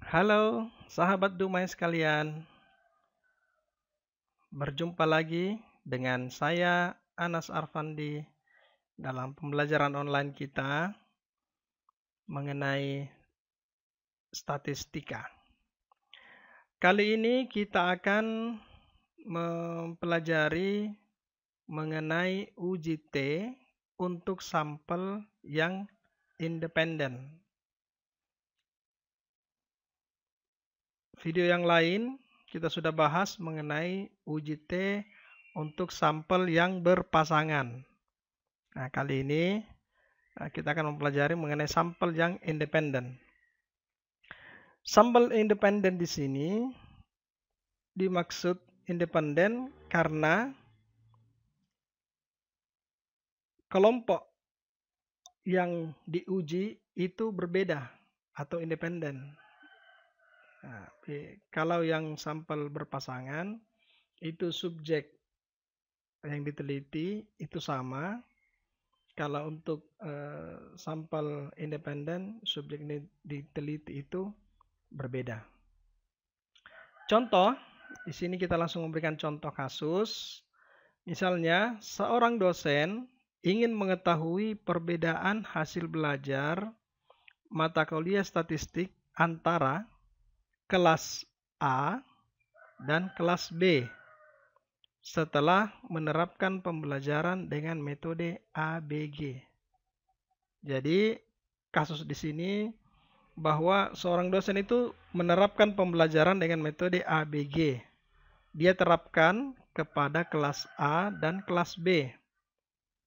Halo, sahabat Dumai sekalian. Berjumpa lagi dengan saya, Anas Arfandi, dalam pembelajaran online kita mengenai statistika. Kali ini kita akan mempelajari mengenai uji T untuk sampel yang independen. Video yang lain kita sudah bahas mengenai uji T untuk sampel yang berpasangan. Nah, kali ini kita akan mempelajari mengenai sampel yang independen. Sampel independen di sini dimaksud independen karena kelompok yang diuji itu berbeda atau independen. Nah, kalau yang sampel berpasangan itu subjek yang diteliti itu sama. Kalau untuk sampel independen, subjek yang diteliti itu berbeda. Contoh, di sini kita langsung memberikan contoh kasus. Misalnya, seorang dosen ingin mengetahui perbedaan hasil belajar mata kuliah statistik antara kelas A dan kelas B setelah menerapkan pembelajaran dengan metode ABG. Jadi, kasus di sini bahwa seorang dosen itu menerapkan pembelajaran dengan metode ABG. Dia terapkan kepada kelas A dan kelas B.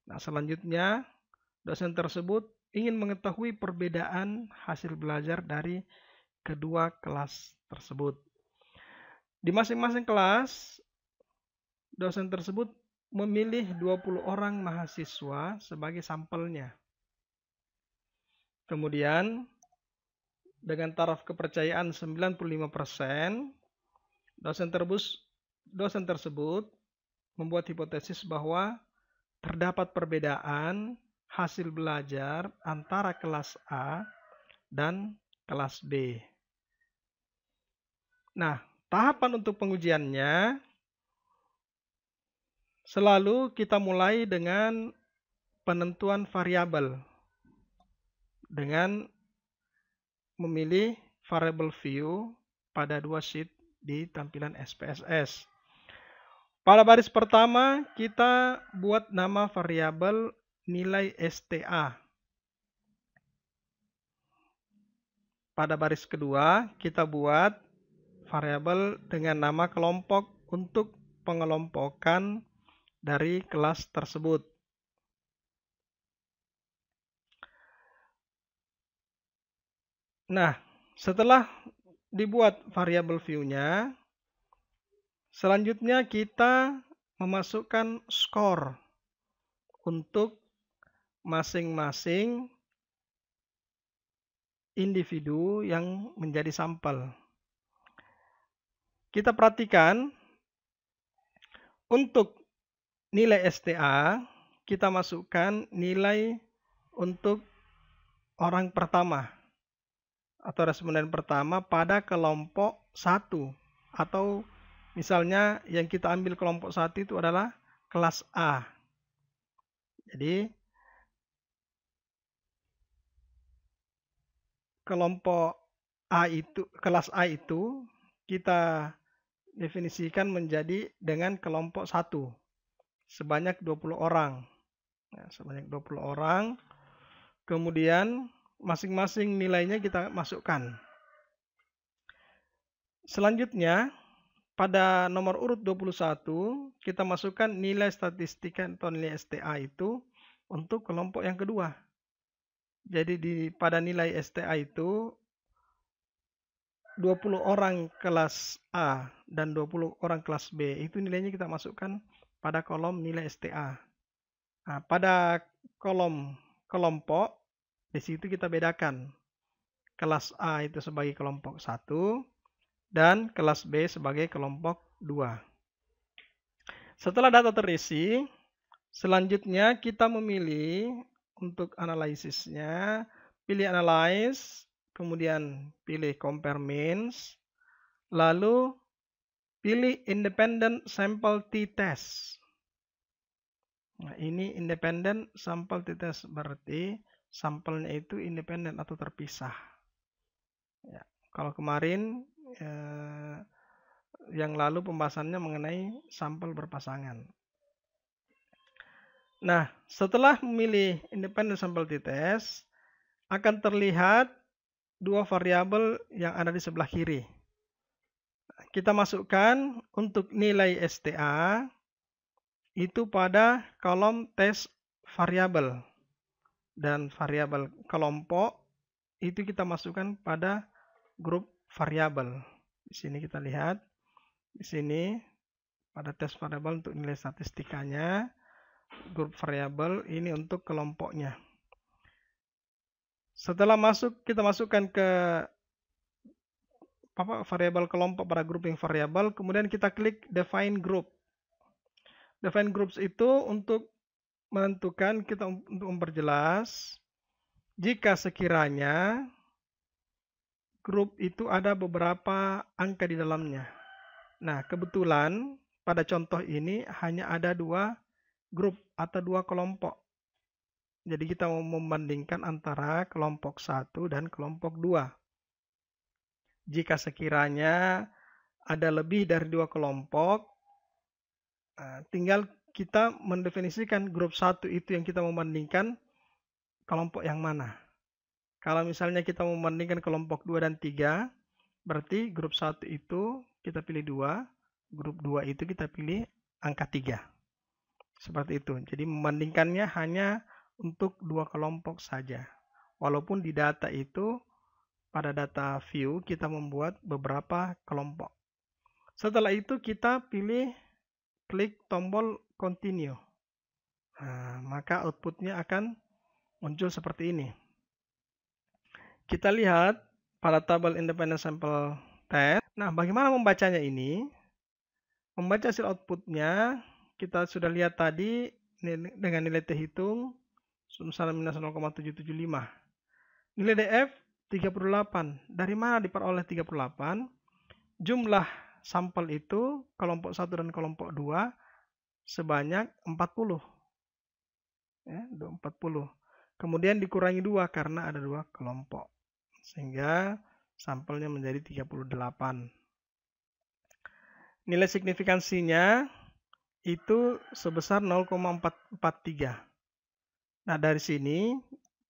Nah, selanjutnya dosen tersebut ingin mengetahui perbedaan hasil belajar dari kedua kelas tersebut. Di masing-masing kelas, dosen tersebut memilih 20 orang mahasiswa sebagai sampelnya. Kemudian, dengan taraf kepercayaan 95%, dosen tersebut membuat hipotesis bahwa terdapat perbedaan hasil belajar antara kelas A dan kelas B. Nah, tahapan untuk pengujiannya selalu kita mulai dengan penentuan variabel dengan memilih variable view pada dua sheet di tampilan SPSS. Pada baris pertama, kita buat nama variabel nilai STA. Pada baris kedua, kita buat variabel dengan nama kelompok untuk pengelompokan dari kelas tersebut. Nah, setelah dibuat variabel view-nya, selanjutnya kita memasukkan skor untuk masing-masing individu yang menjadi sampel. Kita perhatikan untuk nilai STA, kita masukkan nilai untuk orang pertama atau responden pertama pada kelompok 1. Atau misalnya yang kita ambil kelompok 1 itu adalah kelas A. Jadi kelompok A itu, kelas A itu kita definisikan menjadi dengan kelompok 1 sebanyak 20 orang. Ya, sebanyak 20 orang. Kemudian masing-masing nilainya kita masukkan. Selanjutnya, pada nomor urut 21, kita masukkan nilai statistika atau nilai STA itu untuk kelompok yang kedua. Jadi pada nilai STA itu 20 orang kelas A dan 20 orang kelas B itu nilainya kita masukkan pada kolom nilai STA. Nah, pada kolom kelompok di situ kita bedakan kelas A itu sebagai kelompok 1 dan kelas B sebagai kelompok 2. Setelah data terisi, selanjutnya kita memilih untuk analisisnya, pilih analyze, kemudian pilih compare means, lalu pilih independent sample t-test. Nah, ini independent sample t-test berarti sampelnya itu independen atau terpisah. Ya, kalau kemarin yang lalu pembahasannya mengenai sampel berpasangan. Nah, setelah memilih independent sample t-test, akan terlihat dua variabel yang ada di sebelah kiri. Kita masukkan untuk nilai STA itu pada kolom test variabel. Dan variabel kelompok itu kita masukkan pada grup variabel. Di sini kita lihat, di sini pada test variabel untuk nilai statistikanya, grup variabel ini untuk kelompoknya. Setelah masuk, kita masukkan ke variabel kelompok pada grouping variabel, kemudian kita klik define group. Define groups itu untuk menentukan, kita untuk memperjelas jika sekiranya grup itu ada beberapa angka di dalamnya. Nah, kebetulan pada contoh ini hanya ada dua grup atau dua kelompok. Jadi kita mau membandingkan antara kelompok 1 dan kelompok 2. Jika sekiranya ada lebih dari dua kelompok, tinggal kita mendefinisikan grup 1 itu yang kita membandingkan kelompok yang mana. Kalau misalnya kita membandingkan kelompok 2 dan 3, berarti grup 1 itu kita pilih 2, grup 2 itu kita pilih angka 3. Seperti itu. Jadi membandingkannya hanya untuk dua kelompok saja. Walaupun di data itu, pada data view kita membuat beberapa kelompok. Setelah itu kita pilih klik tombol continue. Nah, maka outputnya akan muncul seperti ini. Kita lihat pada tabel independent sample test. Nah, bagaimana membacanya ini? Membaca hasil outputnya, kita sudah lihat tadi dengan nilai T hitung sebesar minus 0,775. Nilai DF 38. Dari mana diperoleh 38? Jumlah sampel itu kelompok 1 dan kelompok 2 sebanyak 40. Ya, 40. Kemudian dikurangi 2 karena ada dua kelompok. Sehingga sampelnya menjadi 38. Nilai signifikansinya itu sebesar 0,443. Nah, dari sini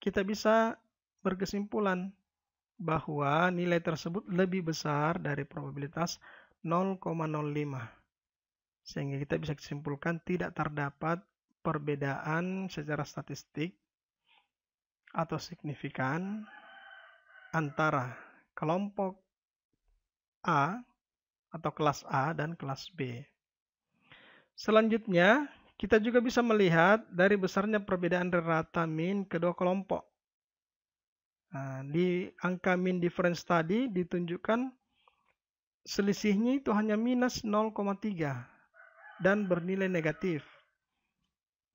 kita bisa berkesimpulan bahwa nilai tersebut lebih besar dari probabilitas 0,05. Sehingga kita bisa simpulkan tidak terdapat perbedaan secara statistik atau signifikan antara kelompok A atau kelas A dan kelas B. Selanjutnya, kita juga bisa melihat dari besarnya perbedaan rata mean kedua kelompok. Nah, di angka mean difference tadi ditunjukkan selisihnya itu hanya minus 0,3 dan bernilai negatif.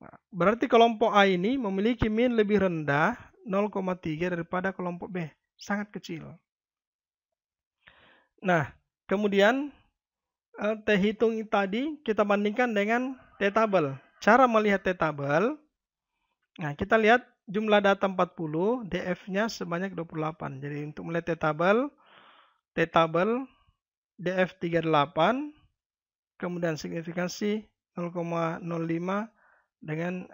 Nah, berarti kelompok A ini memiliki mean lebih rendah 0,3 daripada kelompok B. Sangat kecil. Nah, kemudian T hitung tadi kita bandingkan dengan T-tabel. Cara melihat T-tabel, nah kita lihat jumlah data 40, DF-nya sebanyak 28. Jadi untuk melihat T-tabel, DF 38, kemudian signifikansi 0,05 dengan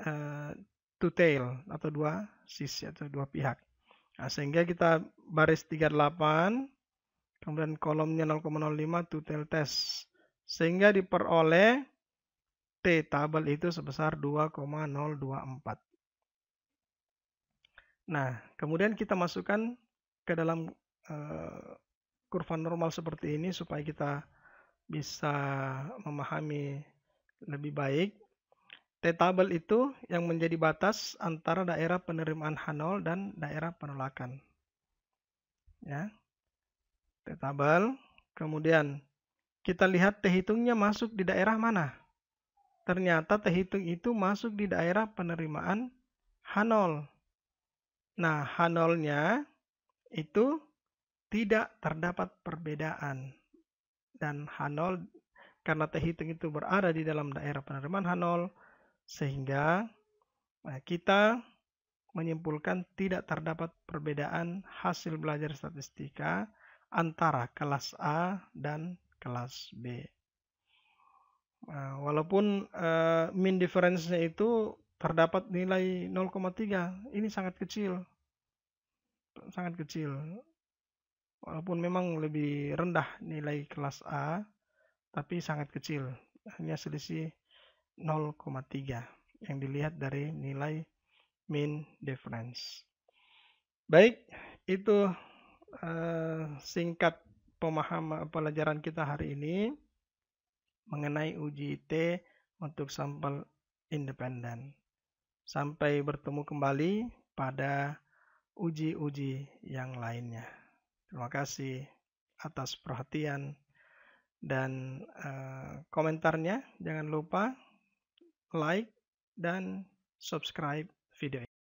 two tail atau dua sisi atau dua pihak. Nah, sehingga kita baris 38, kemudian kolomnya 0,05 two tail test. Sehingga diperoleh T-tabel itu sebesar 2,024. Nah, kemudian kita masukkan ke dalam kurva normal seperti ini supaya kita bisa memahami lebih baik. T-tabel itu yang menjadi batas antara daerah penerimaan H0 dan daerah penolakan. Ya. T-tabel, kemudian kita lihat T hitungnya masuk di daerah mana. Ternyata T hitung itu masuk di daerah penerimaan H0. Nah, H0-nya itu tidak terdapat perbedaan. Dan H0 karena T hitung itu berada di dalam daerah penerimaan H0, sehingga kita menyimpulkan tidak terdapat perbedaan hasil belajar statistika antara kelas A dan kelas B. Walaupun mean difference-nya itu terdapat nilai 0,3, ini sangat kecil. Sangat kecil. Walaupun memang lebih rendah nilai kelas A, tapi sangat kecil. Hanya selisih 0,3 yang dilihat dari nilai mean difference. Baik, itu singkat pemahaman pelajaran kita hari ini mengenai uji T untuk sampel independen. Sampai bertemu kembali pada uji-uji yang lainnya. Terima kasih atas perhatian dan komentarnya. Jangan lupa like dan subscribe video ini.